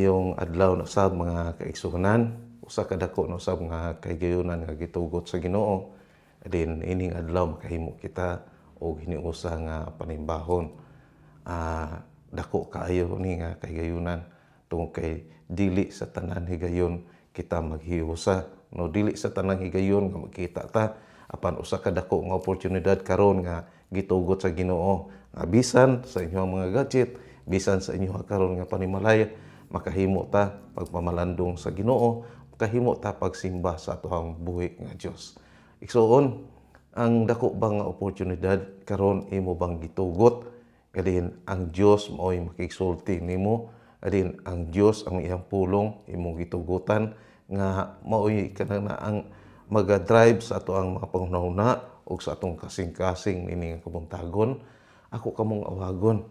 Maayong adlaw na sab mga kaigsunan, usa ka dako na sab nga kahigayonan nga gitugot sa Ginoo. Din ining adlaw makahimo kita og hiniusa nga panimbahon. Dako kaayo ni nga kahigayonan tungod kay dili sa tanan higayon kita maghiusa, no dili sa tanang higayon nga makita ta apan usa ka dako nga oportunidad karon nga gitugot sa Ginoo. Nga bisan sa inyong mga gadget, bisan sa inyong karon nga panimalay, makahimo ta pagpamalandong sa Ginoo, makahimo ta pagsimba sa atoang buhi nga Dios. Igsoon, ang dako bang nga oportunidad karon imo bang gitugot? Kadin ang Dios mao'y makigsulti nimo, kadin ang Dios ang iyang pulong imo gitugutan nga mao'y kanang ang maga-drive sa atoang mga panghunahuna ug sa atong kasing-kasing nining kabuntagon. Ako kamong awagon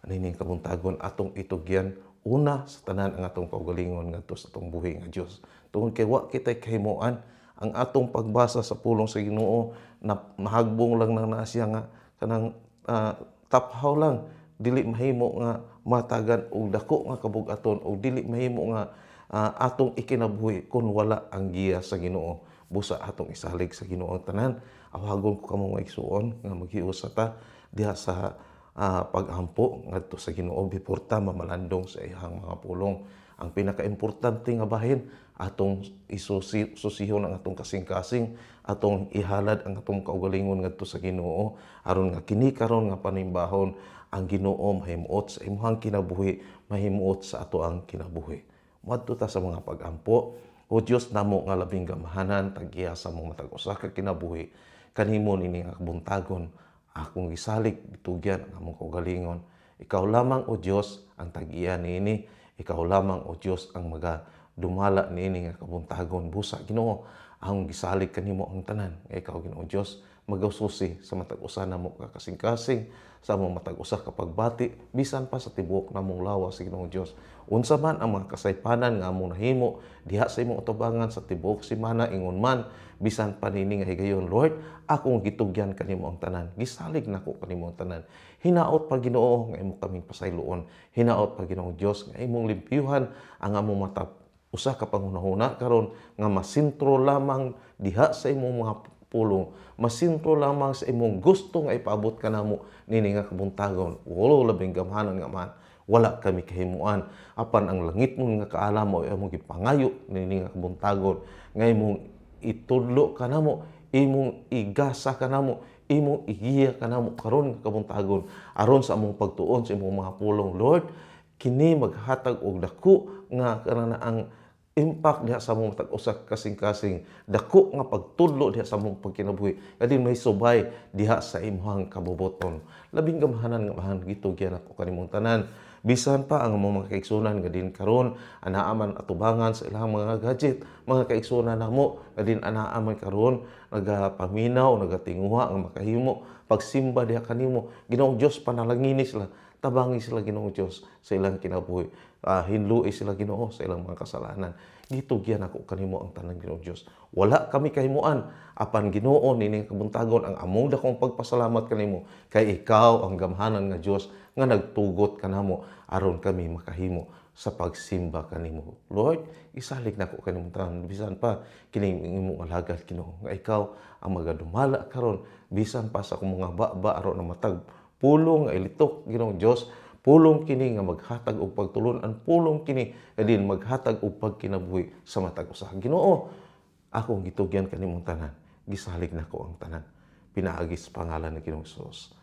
nining kabuntagon atong itugyan una sa tanan ang atong kaugalingon ngadto sa atong buhi nga Dios. Tungod kay wa kitay kahimuan ang atong pagbasa sa pulong sa Ginoo na mahagbong lang na siya nga kanang taphaw lang, dili mahimo nga matagan og dako nga kabug-aton o dili mahimo nga atong ikinabuhi kun wala ang giya sa Ginoo. Busa atong isalig sa Ginoo ang tanan. Awagon ko kamo nga igsuon nga maghiusa ta diha sa paghampo ngadto sa Ginoo before ta mamalandong sa iyang mga pulong. Ang pinaka-importante nga bahin atong isusihon ang atong kasing-kasing, atong ihalad ang atong kaugalingon ngadto sa Ginoo aron nga kini karon nga panimbahon ang Ginoo mahimuot sa imong kinabuhi, mahimuot sa ato ang kinabuhi. Moadto ta sa mga pag-ampo. O Dios namo nga labing gamahanan tag-iya sa mong matag usa ka kinabuhi, kanimo nini nga kabuntagon akong gisalig bitugyan ang among kaugalingon. Ikaw lamang o Dios ang tag-iya niini, ikaw lamang o Dios ang magadumala niini nga kabuntagon. Busa Ginoo ang gisalig kanimo ang tanan. Ikaw Ginoo Dios magasusi sa matag usa namo ka kasing-kasing, sa among matag usa ka pagbati bisan pa sa tibuok namong lawas sa Ginoo Dios. Unsa man ang mga kasaypanan nga among nahimo diha sa imong atubangan sa tibuok semana ingon man bisan pa nini nga higayon, Lord, akong gitugyan kanimo ang tanan. Gisalig nako kanimo ang tanan. Hinaot pa Ginoo nga imo kaming pasayloon. Hinaot pa Ginoo Dios nga imong limpyuhan ang among mata usa ka panghunahuna karon nga masintro lamang diha sa imong mga pulong, masintro lamang sa imong gusto nga ipaabot kanamo nini nga kabuntagon. Wala labing gamhanan nga man, wala kami kahimuan apan ang langit mo nga kaalam mo imong gipangayo nini nga kabuntagon nga imong itudlo kanamo, imong igasa kanamo, imong igiya kanamo karon nga kabuntagon aron sa among pagtuon sa imong mga pulong. Lord, kini maghatag og dako nga kanang ang impact diha sa among matag usa kasing-kasing, dako nga pagtudlo diha sa among pagkinabuhi, kadin may subay diha sa imong kabubuton. Labing gamahanan nga mahan gitugyan ako kanimong tanan. Bisan pa ang mga kaigsunan nga din karon anaaman atubangan sa ilang mga gadget, mga kaigsunan namo nga din anaaman karon nagapaminaw, nagatinguha nga makahimo pagsimba diha kanimo. Ginoong Dios panalangini sila, tabangi sila Ginoong Dios sa ilang kinabuhi. Hinluoy sila Ginoo sa ilang mga kasalanan. Gitugyan ako kanimo ang tanan Ginoong Dios. Wala kami kahimuan apan Ginoo nining kabuntagon ang among dakong pagpasalamat kanimo kay ikaw ang gamhanan nga Dios nga nagtugot kanamo aron kami makahimo sa pagsimba kanimo. Lord, isalig nako kanimong tanan bisan pa kining imong alagad Ginoo nga ikaw ang magadumala karon bisan pa sa akong mga baba aron na matag pulong nga ilitok Ginoong Dios. Pulong kini nga maghatag og pagtulon-an, pulong kini nga din maghatag og pagkinabuhi sa matag usa. Ginoo, akong gitugyan kanimong tanan. Gisalig nako ang tanan. Pinaagi sa pangalan ni Ginoong Hesus.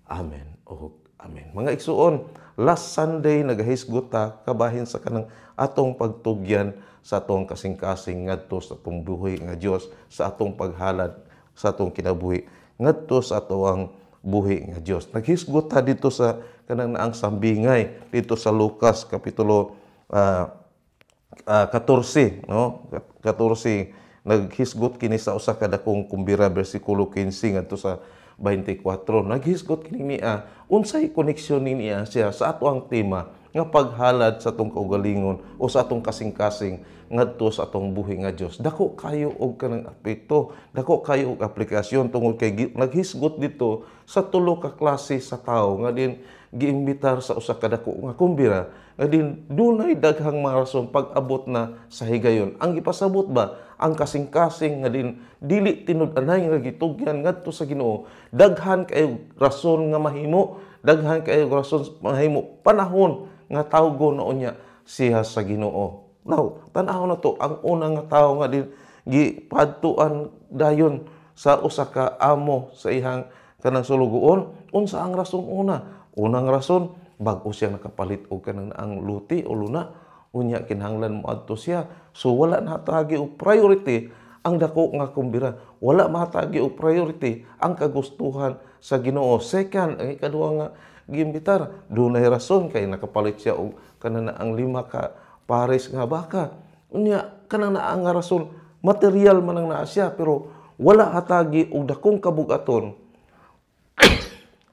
Amen o amen. Mga igsuon, last Sunday nagahisgot ta kabahin sa kanang atong pagtugyan sa atong kasing-kasing ngadto sa atong buhi nga Dios, sa atong paghalad sa atong kinabuhi ngadto sa atong buhi nga Dios. Naghisgot ta dito sa kanang naang sambingay dito sa Lucas kapitulo 14, no? 14 naghisgot kini sa usa ka dakong kumbira bersikulo 15 ngadto sa 24. Naghisgot kini niya unsay koneksyon niya siya sa ato ang tema nga paghalad sa atong kaugalingon o sa atong kasing-kasing ngadto sa atong buhi nga Dios. Dako kayo og kanang apekto, dako kayo og aplikasyon tungod kay naghisgot dito sa tulo ka klase sa tawo nga din giimbitar sa usa ka dako nga kumbira nga din dunay daghang mga rason pag-abot na sa higayon. Ang ipasabot ba ang kasing-kasing nga din dili tinud-anay nga gitugyan ngadto sa Ginoo. Daghan kayo rason nga mahimo, daghan kayo rason mahimo panahon nga tawgo na unya siya sa Ginoo. Now, tan-aw na to ang unang nga tawo nga din gipadtuan dayon sa usa ka amo sa ihang kanang sulugoon. Unsa ang rason una? Unang rason, bag-o siya nakapalit og kanang ang luti o luna. Unya kinahanglan mo adto siya. So wala natagi og priority ang dako nga kumbira. Wala matagi og priority ang kagustuhan sa Ginoo. Second, ang ikaduha nga giimbitar, dunay rason kay nakapalit siya og kanang ang 5 ka pares nga baka. Unya kanang ang rason material man ang naa siya pero wala hatagi og dakong kabugaton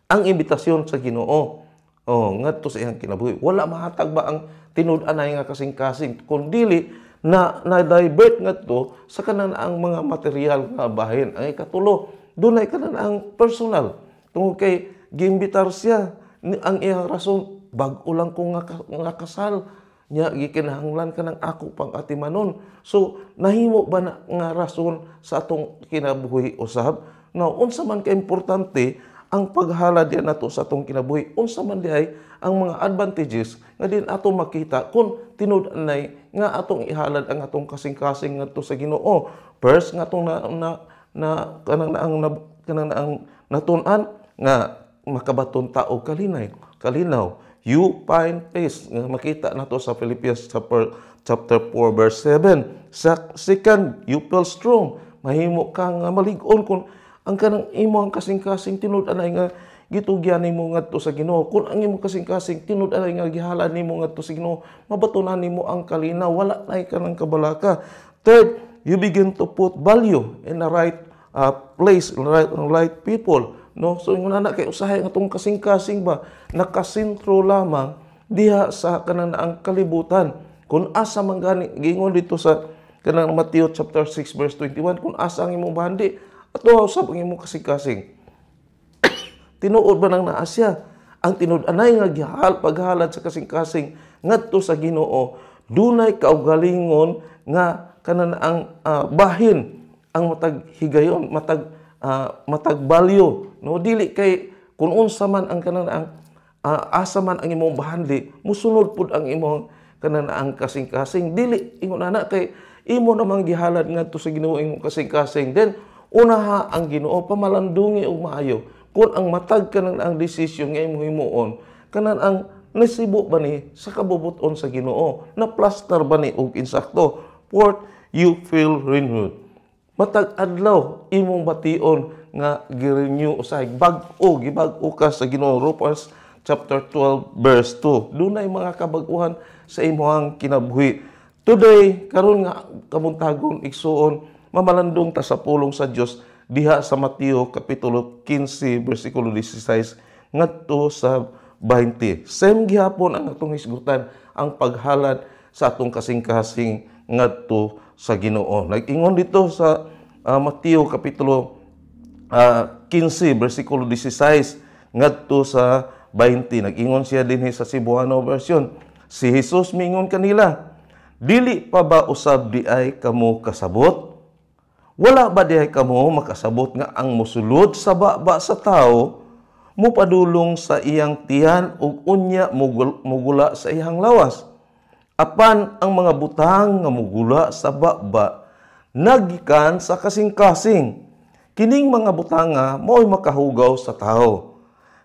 ang imbitasyon sa Ginoo. Ngadto sa iyang kinabuhi. Wala mahatag ba ang tinud-anay nga kasing-kasing kun dili na divert ngadto sa kanang ang mga material nga bahin. Ang ikatulo, dunay kanang ang personal. Tungod kay giimbitar siya ang iyang rason bag-o lang ko nga kasal nya gikinahanglan ka ng ako pang atimanon. So nahimo ba na nga rason sa atong kinabuhi usab? Now, unsa man ka importante ang paghalad diyan nato sa atong kinabuhi, unsa man diay ang mga advantages nga din ato makita kung tinud-anay nga atong ihalad ang atong kasing-kasing ngadto sa Ginoo. First nga atong kanang ang natun-an nga makabaton tao kalinaw. You find peace nga makita nato sa Philippians chapter 4 verse 7. Second, you feel strong. Mahimo ka nga malig-on kung ang kanang imo ang kasing-kasing tinud-anay nga gitugyan nimo ngadto sa Ginoo. Kung ang imo kasing-kasing tinud-anay nga gihalad nimo ngadto sa Ginoo, mabatunan nimo ang kalinaw, wala nay kanang kabalaka. Third, you begin to put value in the right place, in the right people. No, so yung nana kay usahay nga tong kasing-kasing ba nakasentro lamang diha sa kanang ang kalibutan. Kung asa man gani giingon dito sa kanang Matthew chapter 6 verse 21, kung asa ang imong bahandi ato usab ang imong kasing-kasing. Tinuod ba nang naa siya ang tinud-anay nga paghalad sa kasing-kasing ngadto sa Ginoo, dunay kaugalingon nga kanang ang bahin ang matag higayon, matag value, no, dili kay kun unsa man ang kanang ang asa man ang imong bahandi musunod pud ang imong kanang ang kasing-kasing. Dili ingon ana kay imo namang gihalad ngadto sa Ginoo imong kasing-kasing, then unaha ang Ginoo pamalandungi og maayo kun ang matag kanang ang desisyon nga imong himuon kanang ang nasibo ba ni sa kabubuton sa Ginoo, na plaster ba ni og insakto. Fourth, you feel renewed. Matag adlaw imong bation nga gi-renew usay bag-o gibag-o ka sa Ginoo. Romans chapter 12 verse 2. Dunay mga kabag-uhan sa imong kinabuhi. Today karon nga kabuntagon igsuon mamalandong ta sa pulong sa Dios diha sa Mateo kapitulo 15 bersikulo 16 ngadto sa 20. Same gihapon ang atong hisgutan ang paghalad sa atong kasing-kasing ngadto sa Ginoo. Nag-ingon dito sa Mateo kapitulo 15 bersikulo 16 ngadto sa 20. Nag-ingon siya dinhi sa Cebuano version. Si Jesus mingon kanila, dili pa ba usab di ay kamo kasabot? Wala ba dihay kamo makasabot nga ang musulod sa baba sa tao, mupadulong sa iyang tiyan ug unya mugula sa iyang lawas? Apan ang mga butang nga mugula sa baba nagikan sa kasing-kasing. Kining mga butang nga mao'y makahugaw sa tao.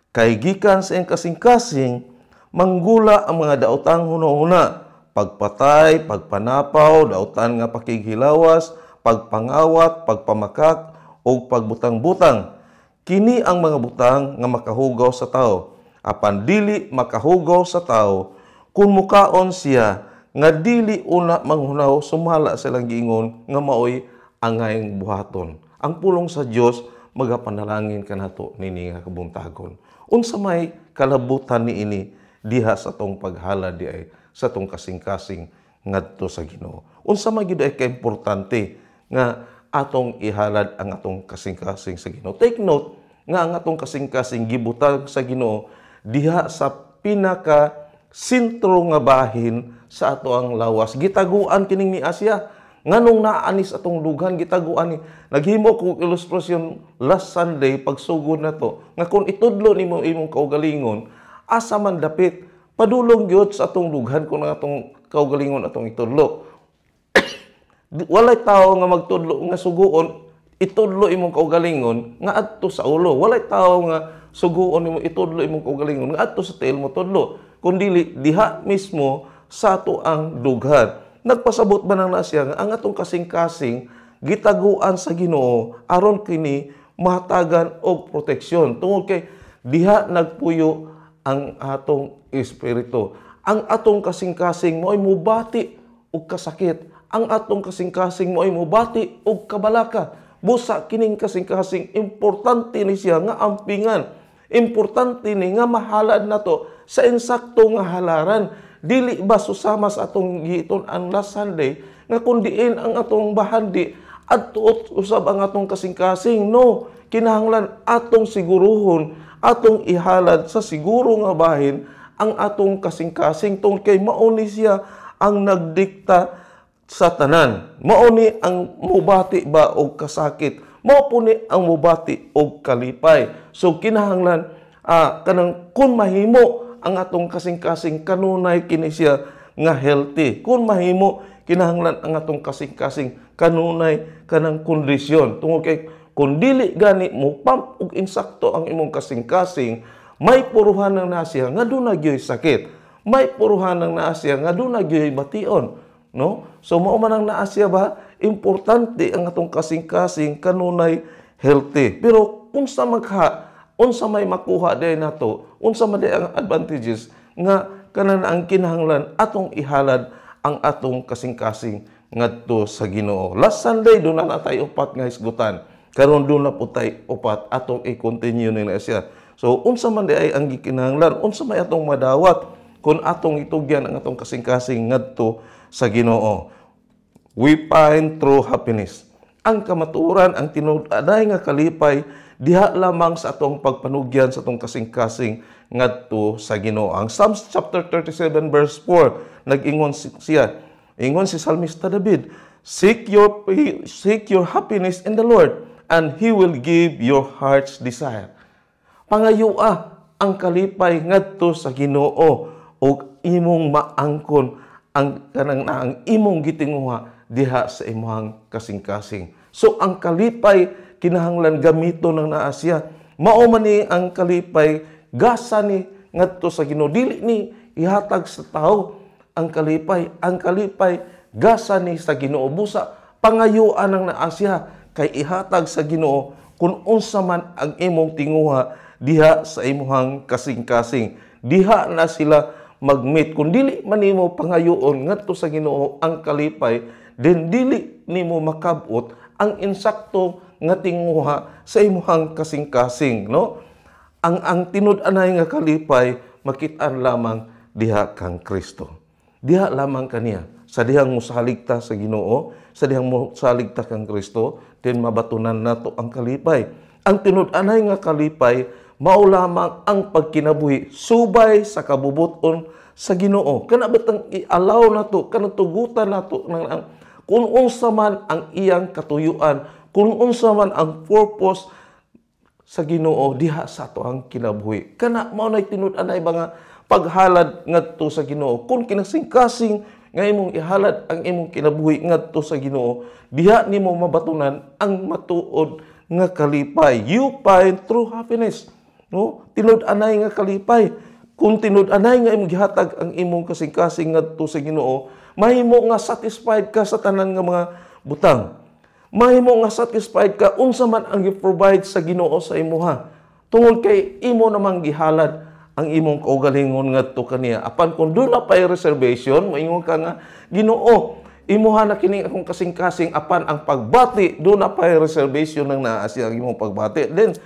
Kay gikan sa iyang kasing-kasing manggula ang mga daotang hunahuna, pagpatay, pagpanapaw, daotan nga pakighilawas, pagpangawat, pagpamakak, o pagbutang-butang. Kini ang mga butang nga makahugaw sa tao. Apan dili makahugaw sa tao, kung mukaon siya, nga dili una manghunaw, sumala silang giingon, nga maoy angayng buhaton. Ang pulong sa Dios magapanalangin kanato nini nga kabuntagon. Unsa may kalabutan niini diha sa tong paghala di ay sa tong kasing-kasing ngadto sa Ginoo. Unsa man gyud ay kaimportante nga atong ihalad ang atong kasing-kasing sa Ginoo. Take note nga ang atong kasing-kasing gibutang sa Ginoo diha sa pinaka sentro nga bahin sa ato ang lawas. Gitaguan kining ni Asya. Nganong naanis atong dughan gitaguan ni. Naghimo kong ilustrasyon last Sunday pagsugod na to nga kung itudlo nimo imong kaugalingon asa man dapit padulong gyud sa atong dughan kung atong kaugalingon atong itudlo. Walay tao nga magtudlo nga suguon itudlo imong kaugalingon nga adto sa ulo. Walay tao nga suguon nimo itudlo imong kaugalingon nga adto sa tiil mo tudlo. Kundi diha mismo sa ato ang dughan. Nagpasabot ba nang nasya nga ang atong kasing-kasing gitaguan sa Ginoo aron kini mahatagan og proteksyon tungod kay diha nagpuyo ang atong espiritu. Ang atong kasing-kasing mo'y mubati og kasakit. Ang atong kasing-kasing mo'y mubati og kabalaka. Busa kining kasing-kasing importante ni siya nga ampingan. Importante ni nga mahalad nato sa insakto nga halaran. Dili ba susama sa atong giton ang last Sunday nga kundiin ang atong bahandi at usab ang atong kasing-kasing. No, kinahanglan atong siguruhon, atong ihalad sa siguro nga bahin ang atong kasing-kasing tungkol kay mauni siya ang nagdikta sa tanan. Mauni ang mubati ba og kasakit. Mao po ni ang mubati og kalipay. So kinahanglan kanang kun mahimo ang atong kasing-kasing kanunay kini siya nga healthy. Kun mahimo kinahanglan ang atong kasing-kasing kanunay kanang kondisyon. Tungod kay kung dili gani mo pump og insakto ang imong kasing-kasing, may puruhan ng nasya nga dunay gyoy sakit. May puruhan ng nasya nga dunay gyoy bation, no? So mao man ang naasya ba importante ang atong kasing-kasing kanunay healthy. Pero unsa unsa may makuha day nato, unsa man day ang advantages nga kanan ang kinahanglan atong ihalad ang atong kasing-kasing ngadto sa Ginoo. Last Sunday do na natay upat nga hisgutan. Karon do na putay upat atong i-continue ni siya. So unsa man day ay ang gikinahanglan, unsa may atong madawat kung atong itugyan ang atong kasing-kasing ngadto sa Ginoo. We find true happiness. Ang kamatuoran, ang tinud-anay nga kalipay diha lamang sa atong pagpanugyan sa atong kasing-kasing ngadto sa Ginoo. Ang Psalms chapter 37 verse 4 nag-ingon siya. Ingon si Psalmista David, seek your happiness in the Lord and He will give your heart's desire. Pangayua ang kalipay ngadto sa Ginoo ug imong maangkon ang imong gitinguha diha sa imong kasing-kasing. So ang kalipay kinahanglan gamiton ng naasya. Mao man ni ang kalipay gasa ni ngadto sa Ginoo, dili ni ihatag sa tao ang kalipay. Ang kalipay gasa ni sa Ginoo, busa pangayuan ng naasya kay ihatag sa Ginoo kung unsa man ang imong tinguha diha sa imong kasing-kasing. Diha na sila mag-meet. Kung dili man nimo pangayoon ngadto sa Ginoo ang kalipay, then dili nimo makabot ang insakto nga tinguha sa imong kasing-kasing, no? Ang tinud-anay nga kalipay makit-an lamang diha kang Kristo. Diha lamang kaniya sa dihang mosaligta sa Ginoo, sa dihang mosaligta kang Kristo, then mabatunan nato ang kalipay. Ang tinud-anay nga kalipay mao lamang ang pagkinabuhi subay sa kabubuton sa Ginoo. Kana batang i-allow nato, kana tugutan nato ng kung unsa man ang iyang katuyuan, kung unsa man ang purpose sa Ginoo diha sa ato ang kinabuhi. Kana mao nay tinud-anay ba nga paghalad ngadto sa Ginoo. Kung kinasing-kasing nga imong ihalad ang imong kinabuhi ngadto sa Ginoo, diha nimo mabatunan ang matuod nga kalipay. You find true happiness. No? Tinud-anay nga kalipay. Kung tinud-anay nga imong gihatag ang imong kasing-kasing ngadto sa Ginoo, mahimo nga satisfied ka sa tanan nga mga butang. Mahimo nga satisfied ka unsa man ang gi-provide sa Ginoo sa imuha. Tungod kay imo namang gihalad ang imong kaugalingon ngadto kaniya. Apan kung doon na pay reservation, moingon ka nga, Ginoo, imuha na kini akong kasing-kasing apan ang pagbati doon na pay reservation nang naa siya ang imong pagbati. Then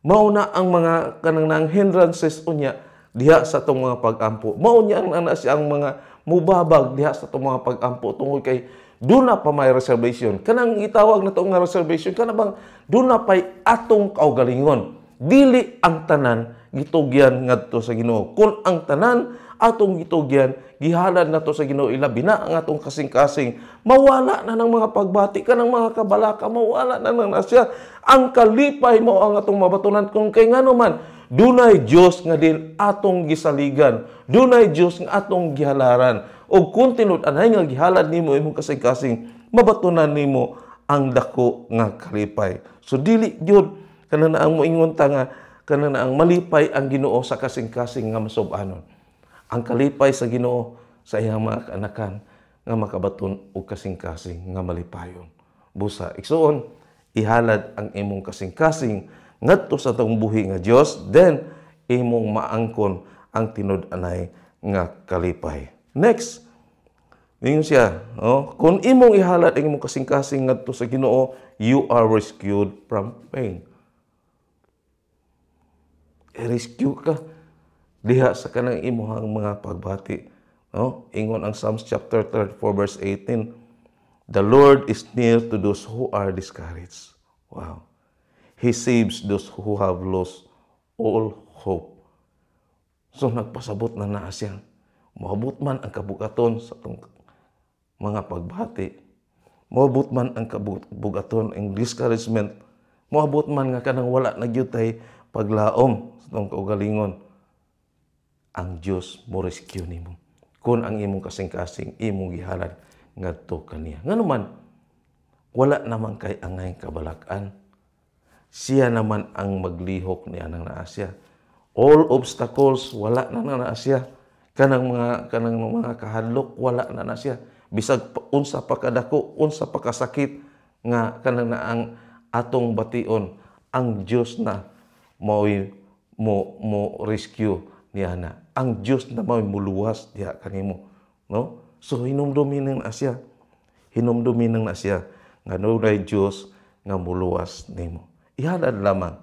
mao na ang mga kanang hindrances unya diha sa tong mga pag-ampo. Mao niya ang ana siya ang mga mubabag diha sa itong mga pag-ampo tungod kay doon na pa may reservation. Kanang itawag na itong reservation, kana bang doon na pa'y atong kaugalingon. Dili ang tanan gitugyan ngadto sa Ginoo. Kung ang tanan atong gitugyan, gihalad na to sa Ginoo, ilabi na ang atong kasing-kasing, mawala na ng mga pagbati, kanang mga kabalaka, mawala na ng nasya. Ang kalipay mo ang atong mabatunan kung kay ngano man, dunay Dios nga din atong gisaligan, dunay Dios nga atong gihalaran. O kung tinud-anay nga gihalad nimo imong kasing-kasing, mabatunan nimo ang dako nga kalipay. So dili gyud kana na ang moingon ta nga kana na ang malipay ang Ginoo sa kasing-kasing nga masub-anon. Ang kalipay sa Ginoo sa iyang mga kaanakan nga makabaton og kasing-kasing nga malipayon. Busa igsuon, ihalad ang imong kasing-kasing ngadto sa tong buhi nga Dios, then imong maangkon ang tinud-anay nga kalipay. Next, ningon siya, kung imong ihalad ang imong kasing-kasing ngadto sa Ginoo, you are rescued from pain. I-rescue ka diha sa kanang imong mga pagbati. Ingon ang Psalms chapter 34 verse 18, the Lord is near to those who are discouraged. Wow. He saves those who have lost all hope. So nagpasabot na naa siya. Moabot man ang kabugaton sa itong mga pagbati. Moabot man ang kabugaton, ang discouragement. Moabot man nga kanang wala na gyud tay paglaom sa itong kaugalingon. Ang Diyos mo rescue nimo. Kung ang imong kasing-kasing, imong gihalad ngadto kaniya. Ngano man, wala naman kay angay kabalakan. Siya naman ang maglihok niya ng naa siya. All obstacles, wala na naa siya. Kanang mga kahadlok, wala na siya. Bisag unsa pa kadako, unsa pa kasakit nga kanang na ang atong bation, ang Dios na mo rescue niya na. Ang Dios na may muluwas diha kanimo, no? So hinumdumin na siya. Hinumdumin na siya nga dunay Dios nga muluwas nimo. Ihalad lamang,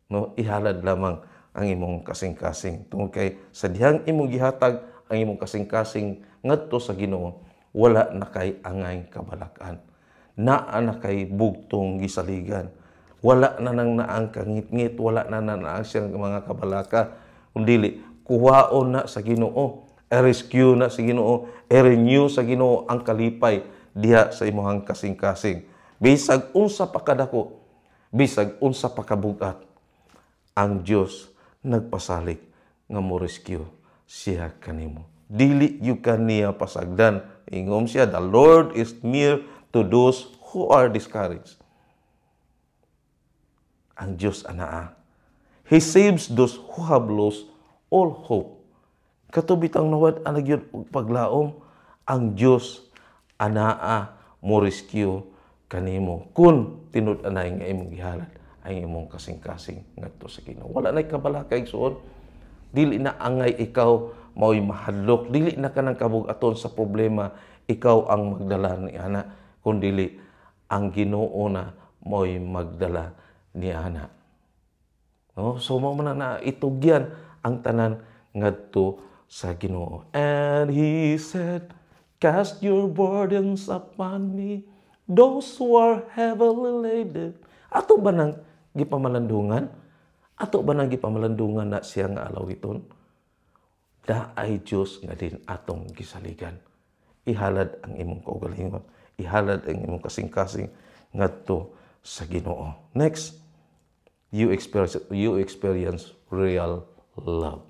no? Ihalad lamang ang imong kasing-kasing. Tungod kay sa dihang imong gihatag ang imong kasing-kasing ngadto sa Ginoo, wala na kay angay kabalakan. Naa na kay bugtong gisaligan. Wala na nang naang kangit-ngit, wala na naang siyang mga kabalaka. Kundili, kuhaon na sa Ginoo, i-rescue na sa Ginoo, i-renew sa Ginoo ang kalipay diha sa imong kasing-kasing. Bisag unsa pa kadako, bisag unsa pa kabugat, ang Dios nagpasalig nga mo rescue siya kanimo. Dili yu kaniya pasagdan. Ingom siya, the Lord is near to those who are discouraged. Ang Diyos anaa. He saves those who have lost all hope. Katubitang nawad anagyod paglaom, ang Diyos anaa mo rescue kanimo kun tinud-anay nga imong gihalad ang imong kasing-kasing ngadto sa Ginoo. Wala nay kabalaka igsuon. Dili na angay ikaw mao'y mahadlok, dili na kanang kabugaton sa problema ikaw ang magdala ni ana, kundi ang Ginoo na mo'y magdala ni ana. No? So mao man na itugyan ang tanan ngadto sa Ginoo. And He said, cast your burdens upon me, those who are heavily laden. Ato ba nang gipamalandungan? Ato ba nang gipamalandungan na siya nga alawiton? Daay Diyos nga din atong gisaligan. Ihalad ang imong kaugalingon. Ihalad ang imong kasing-kasing ngadto sa Ginoo. Next, you experience real love.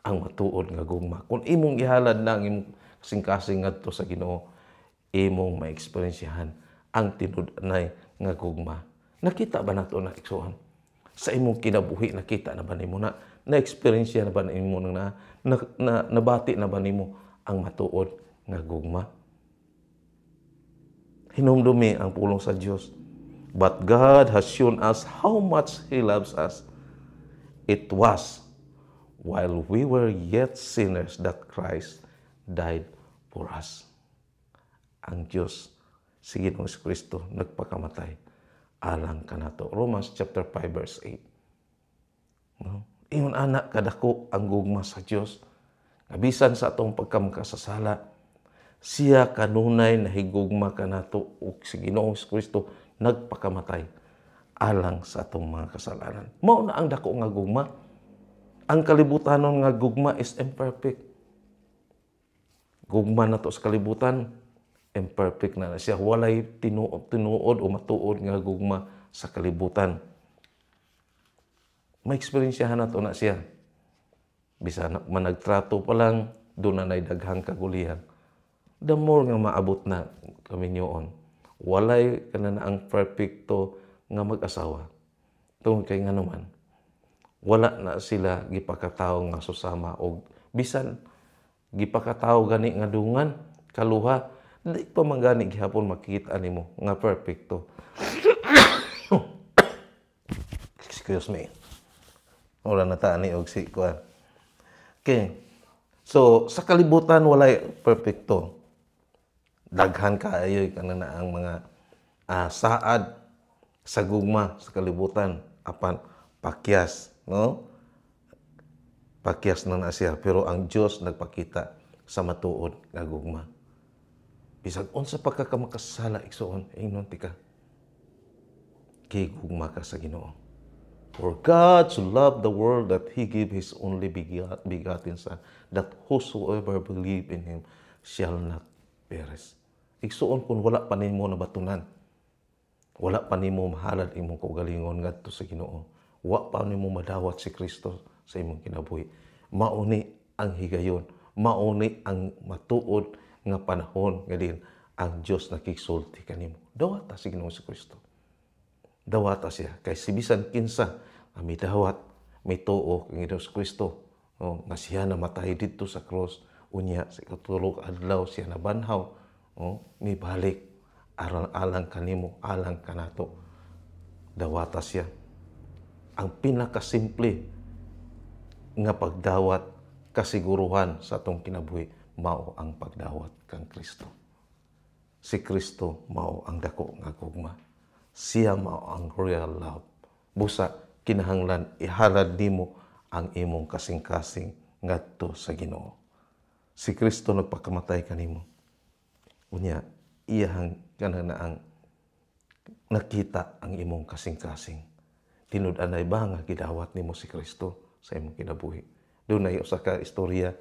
Ang matuod nga gugma. Kung imong ihalad na ang imong kasing-kasing ngadto sa Ginoo, imong ma-experiencehan ang tinud-anay nga gugma. Nakita ba nato na igsuon? Sa imong kinabuhi, nakita na ba nimo na-experience na ba nimo nabati na ba nimo ang matuod nga gugma? Hinumdumi ang pulong sa Dios. But God has shown us how much He loves us. It was while we were yet sinners that Christ died for us. Ang Diyos, si Ginoong Kristo, nagpakamatay alang kanato. Romans chapter 5 verse 8. No? Ingon anak kadako ang gugma sa Dios Bisan sa atong pagkamakasasala, siya kanunay na higugma kanato ug si Ginoong Kristo nagpakamatay alang sa atong mga kasalanan. Mao na ang dako nga gugma. Ang kalibutanon nga gugma is imperfect. Gugma na to sa kalibutan, imperfect na siya. Walay tinuod o matuod nga gugma sa kalibutan. May eksperyensyahan na to na siya. Bisan managtrato pa lang, doon na daghang kagulihan. The more nga maabot na kami niyoon, walay ka na ang perfecto nga mag-asawa. Tungkol kay nga naman, wala na sila gipakataw nga susama o bisan gipakataw gani nga dungan, kaluha, di pa man gani gihapon makita nimo nga perfecto. Excuse me. Wala na tani og si kuan. Okay. So, sa kalibutan, walay perfecto. Daghan kaayoy kanana ang mga saad sa gugma sa kalibutan. Apan, pakyas. No? Pakyas na siya. Pero ang Diyos nagpakita sa matuod nga gugma. Bisag unsa pagkakamakasala, igsoon, ingnon tika. Kay gugma ka sa Ginoo. For God so loved the world that He gave His only begotten Son, that whosoever believe in Him shall not perish. Igsuon kung wala pa nimo nabatunan, wala pa nimo mahalad imong kaugalingon ngadto sa Ginoo, wa pa nimo madawat si Kristo sa imong kinabuhi, mauni ang higayon, mauni ang matuod nga panahon nga din ang Dios nakigsulti kanimo. Dawata si Ginoo si Kristo. Dawata siya kay si bisan kinsa may dawat, may tuo kang Ginoo si Kristo, nga siya namatay dito sa cross, unya sa ikatulog adlaw siya nabanhaw, may balik alang kanimo, alang kanato. Dawata siya. Ang pinakasimple nga pagdawat, kasiguruhan sa atong kinabuhi, mao ang pagdawat kang Kristo. Si Kristo mao ang dako nga gugma. Siya mao ang real love. Busa, kinahanglan ihalad nimo ang imong kasing-kasing ngadto sa Ginoo. Si Kristo nagpakamatay kanimo. Unya, iyahang kanang nakita ang imong kasing-kasing. Tinud-anay ba nga gidawat nimo si Kristo sa imong kinabuhi? Doon ay usa ka istorya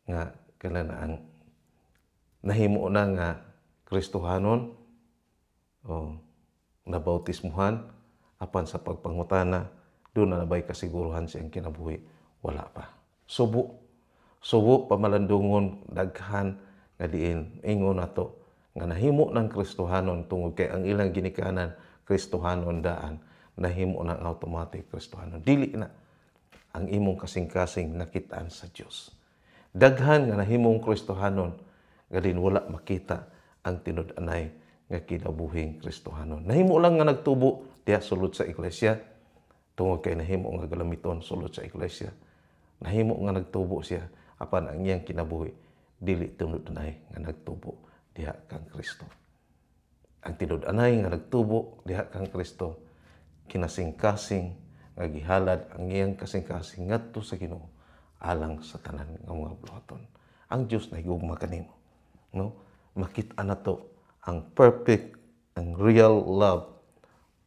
nga kanang nahimo na nga Kristohanon o nabautismuhan apan sa pagpangutana doon na nabay kasiguruhan siyang kinabuhi, wala pa. Subo pamalandungon daghan nga diin ingon nato nga nahimo ng Kristohanon tungod kay ang ilang ginikanan Kristohanon daan, nahimo ng automatic Kristohanon. Dili na ang imong kasing-kasing nakitaan sa Dios. Daghan nga nahimong Kristohanon nga din wala makita ang tinud-anay nga kinabuhing Kristohanon. Nahimo lang nga nagtubo diha sulod sa iglesia tungod kay nahimo nga galamiton sulod sa iglesia. Nahimo nga nagtubo siya apan ang iyang kinabuhi dili tinud-anay nga nagtubo diha kang Kristo. Ang tinud-anay nga nagtubo diha kang Kristo kinasing-kasing nga gihalad ang iyang kasing-kasing ngadto sa Ginoo alang sa tanan nga mga buhaton. Ang Dios nahigugma kanimo, no? Makita nato ang perfect, ang real love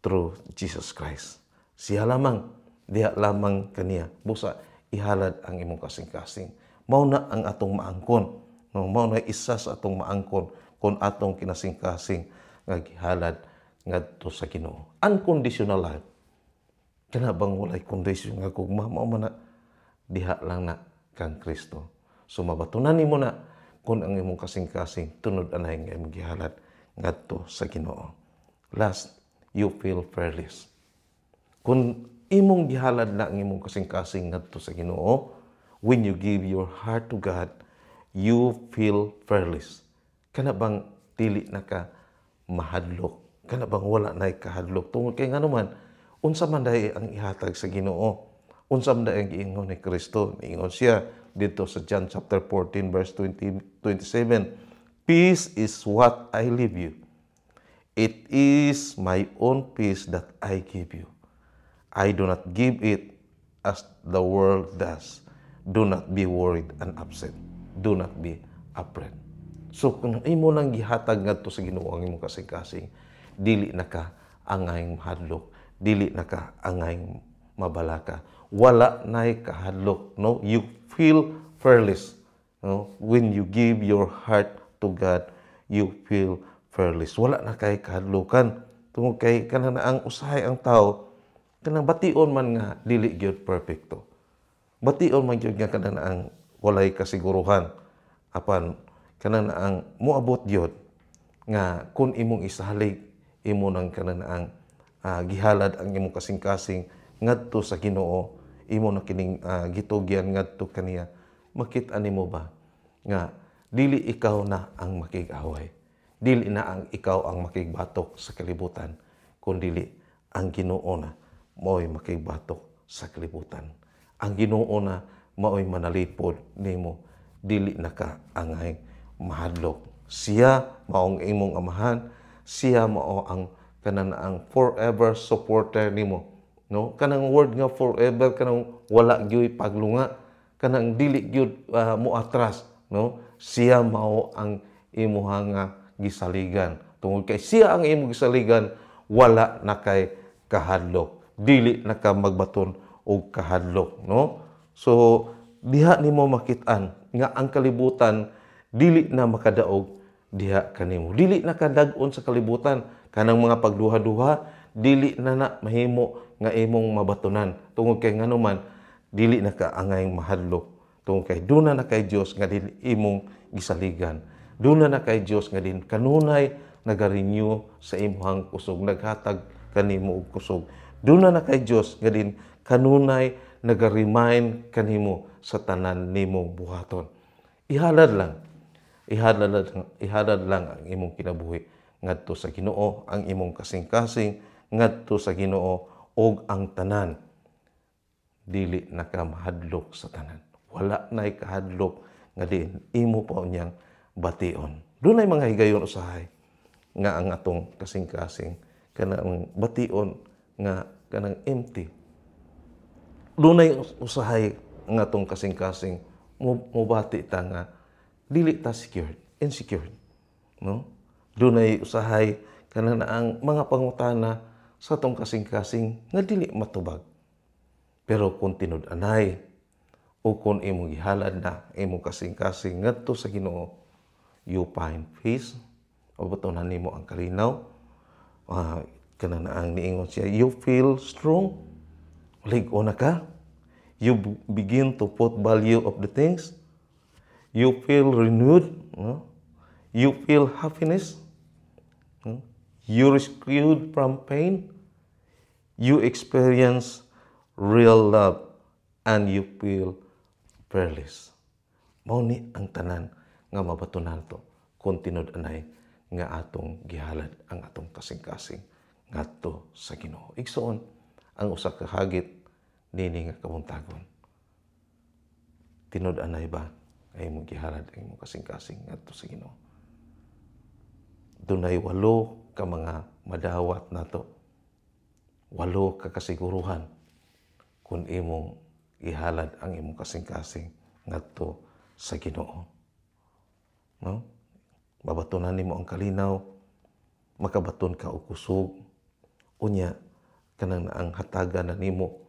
through Jesus Christ. Siya lamang, diha lamang kaniya. Busa, ihalad ang imong kasing-kasing. Mao na ang atong maangkon. No? Mao na isa sa atong maangkon kung atong kinasing-kasing nga gihalad ngadto sa Ginoo. Unconditional love. Kana bang walay kondisyon nga gugma, mao man na diha lang na kang Kristo. So mabatunan nimo na kung ang imong kasing-kasing tunod-anay nga imong gihalad ngadto sa Ginoo. Last, you feel fearless. Kung imong gihalad na ang imong kasing-kasing ngadto sa Ginoo, when you give your heart to God, you feel fearless. Kana bang dili na ka mahadlok? Kana bang wala na kahadlok? Tungod kay nga naman, unsa man dahi ang ihatag sa Ginoo? Unsa man dahi ang giingon ni Kristo? Niingon siya dito sa John chapter 14 verse 27. Peace is what I leave you. It is my own peace that I give you. I do not give it as the world does. Do not be worried and upset. Do not be afraid. So kung imo nang gihatag ngadto sa Ginoo ang imong kasing-kasing, dili na ka angayng mahadlok, dili na ka angayng mabalaka. Wala na'y kahadlok, no? You feel fearless, no? When you give your heart to God, you feel fearless. Wala na kay kahadlokan. Tungod kay kanang ang usahay ang tao, kanang bation man nga dili gyud perfecto. Bation man gyud nga kanang ang walay kasiguruhan. Apan kanang ang moabot gyud nga kung imong isalig imo nang kanang ang gihalad ang imong kasing-kasing ngadto sa Ginoo, imo na kining gitugyan ngadto kaniya, makita nimo ba nga dili ikaw na ang makig-away, dili na ang ikaw ang makigbatok sa kalibutan, kundi ang Ginoo na mao'y makigbatok sa kalibutan. Ang Ginoo na mao'y manalipod nimo, dili na ka angay mahadlok. Siya maong imong amahan, siya mao ang kanang ang forever supporter nimo, no? Kanang word nga forever, kanang wala gyud paglunga, kanang dili gyud moatras, no? Siya mao ang imuhang gisaligan. Tungod kay siya ang imong gisaligan, wala na kay kahadlok, dili na ka magbaton og kahadlok, no? So diha nimo makit-an nga ang kalibutan dili na makadaog diha kanimo, dili na kadag-on sa kalibutan. Kanang mga pagduha-duha dili na mahimo nga imong mabatunan, tungod kay nganuman dili na ka angayng mahadlok, tungod kay duna na kay Dios nga dili imong gisaligan, duna na kay Dios nga din kanunay nagarenew sa imong kusog, naghatag kanimo og kusog, duna na kay Dios nga din kanunay naga-remind kanimo sa tanan nimong buhaton. Ihalad lang ang imong kinabuhi ngadto sa Ginoo, ang imong kasing-kasing ngadto sa Ginoo, og ang tanan dili na ka mahadlok sa tanan. Wala na'y kahadlok nga diin imo pa unyang bation. Dunay mga higayon usahay nga ang atong kasing-kasing kanang bation nga kanang empty. Dunay usahay nga atong kasing-kasing mubati ta nga dili ta insecure, no? Dunay usahay kanang ang mga pangutana sa atong kasing-kasing nga dili matubag. Pero kung tinud-anay o kung imong gihalad na imong kasing-kasing ngadto sa Ginoo, you find peace, o batunan nimo ang kalinaw. Kanang ang niingon siya, you feel strong, lig-o na ka. You begin to put value of the things. You feel renewed, no? You feel happiness. No? You rescued from pain. You experience real love and you feel fearless. Mao ni ang tanan nga mabatunan to kung tinud-anay nga atong gihalad ang atong kasing-kasing ngadto sa Ginoo. Igsoon ang usa ka hagit nini nga kabuntagon. Tinud-anay ba ay imong gihalad ang imong kasing-kasing ngadto sa Ginoo? Dunay 8 ka mga madawat nato. 8 ka kasiguruhan kung imong ihalad ang imong kasing-kasing ngadto sa Ginoo. No? Mabatunan nimo ang kalinaw, makabaton ka og kusog, unya kanang ang hatagan na nimo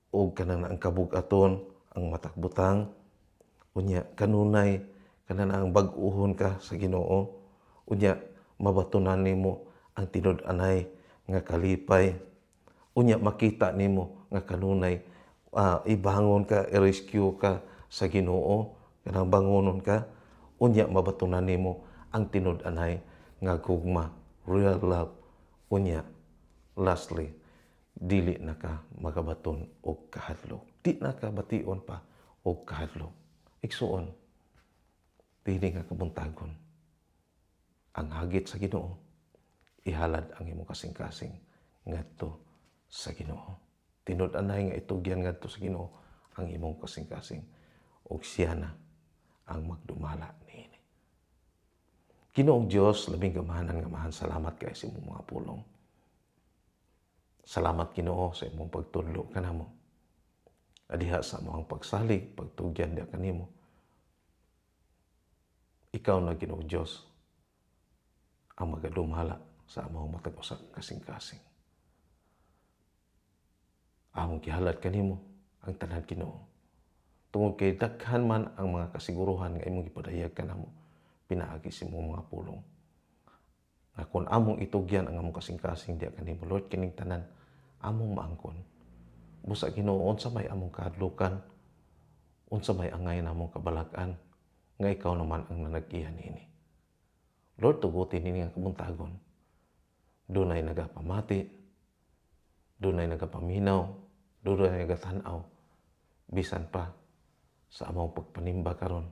og kanang ang kabug-aton, ang matakbutang, unya kanunay kanang ang bag-ohon ka sa Ginoo, unya mabatunan nimo ang tinud-anay nga kalipay, unya makita nimo nga kanunay ibangon ka, i-rescue ka sa Ginoo, kanang bangonon ka, unya mabatunan nimo ang tinud-anay nga gugma, real love, unya lastly dili na ka magabaton og kahadlok, di na ka bation pa og kahadlok. Igsuon dili nga kabuntagon ang hagit sa Ginoo, ihalad ang imong kasing-kasing ngadto sa Ginoo. Tinud-anay nga itugyan ngadto sa Ginoo ang imong kasing-kasing, ug siya na ang magdumala niini. Ginoong Dios, labing gamahanan nga mahan, salamat kay sa imong mga pulong. Salamat Ginoo sa imong pagtudlo kanamo. Adiha sa among pagsalig, pagtugyan diha kanimo. Ikaw na Ginoo Dios ang magadumhala sa among matag usa kasing-kasing. Among gihalad kanimo ang tanan Ginoo. Tungod kay daghan man ang mga kasiguruhan nga imong gipadayag kanamo pinaagi sa imong mga pulong. Nga kung among itugyan ang among kasing-kasing diha kanimo, Lord, kining tanan among maangkon. Busa Ginoo, unsa may among kahadlukan, unsa may angay namong kabalag-an, nga ikaw naman ang nanag-iya niini. Lord, tugutin nini nga kabuntagon. Dunay nagapamati, dunay nagapaminaw, dunay nagatanaw, bisan pa sa among pagpanimba karon.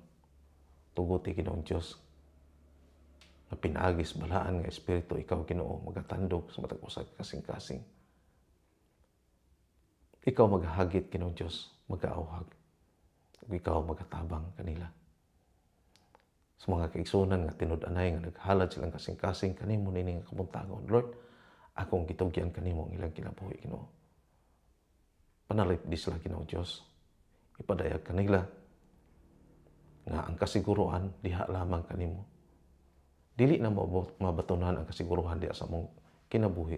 Tuguti Ginoong Dios na pinaagis balaan nga espiritu ikaw Ginoo magatandog sa matag usa kasing-kasing. Ikaw maghagit Ginoong Dios, mag-aawhag. Ug ikaw magatabang kanila. Sa mga kaigsunan nga tinud-anay nga naghalad silang kasing-kasing kanimo nini nga kabuntagon. Lord, akong gitugyan kanimo ang ilang kinabuhi Ginoo. Panalit di sila Ginoong Dios. Ipadayag kanila nga ang kasiguruhan diha lamang kanimo. Dili na mabatunan ang kasiguruhan diha sa among kinabuhi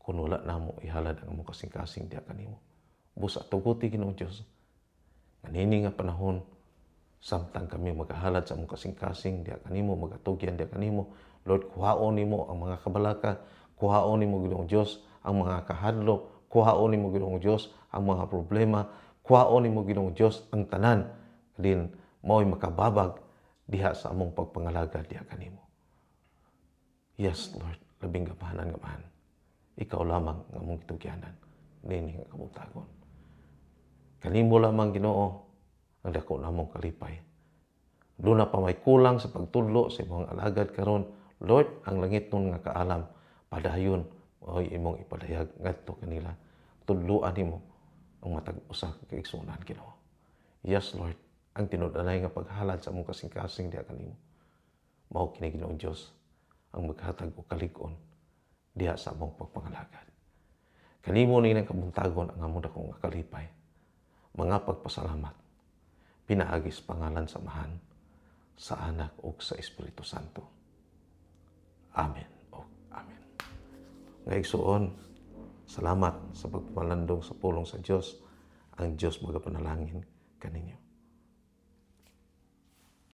kung wala namo ihalad ang among kasing-kasing diha kanimo. Busa tuguti Ginoong Dios nga nini nga panahon samtang kami magahalad sa among kasing-kasing diha kanimo, magatugyan diha kanimo, Lord, kuhaon nimo ang mga kabalaka, kuhaon nimo Ginoong Dios ang mga kahadlok, kuhaon nimo Ginoong Dios ang mga problema, kuhaon nimo Ginoong Dios ang tanan din mao'y makababag diha sa among pagpangalaga diha kanimo. Yes, Lord, labing gamahanan. Ikaw lamang ang among gitugyanan nini nga kabuntagon. Kanimo lamang Ginoo ang dako namong kalipay. Doon na pa may kulang sa pagtudlo sa imong alagad karon, Lord, ang langit nun nga kaalam, padayon o imong ipadayag ngadto kanila. Tudloan nimo ang matag usa ka kaigsunan Ginoo. Yes, Lord, ang tinud-anay nga paghalad sa among kasing-kasing diha kanimo. Mao kini Ginoong Dios ang maghatag og kalig-on diha sa among pagpangalagad. Kanimo ni nang kabuntagon ang among dakong kalipay. Mga pagpasalamat, pinaagis pangalan samahan sa Anak ug sa Espiritu Santo. Amen o Amen. Nga igsuon, salamat sa pagpalandong sa pulong sa Dios. Ang Dios magapanalangin kaninyo.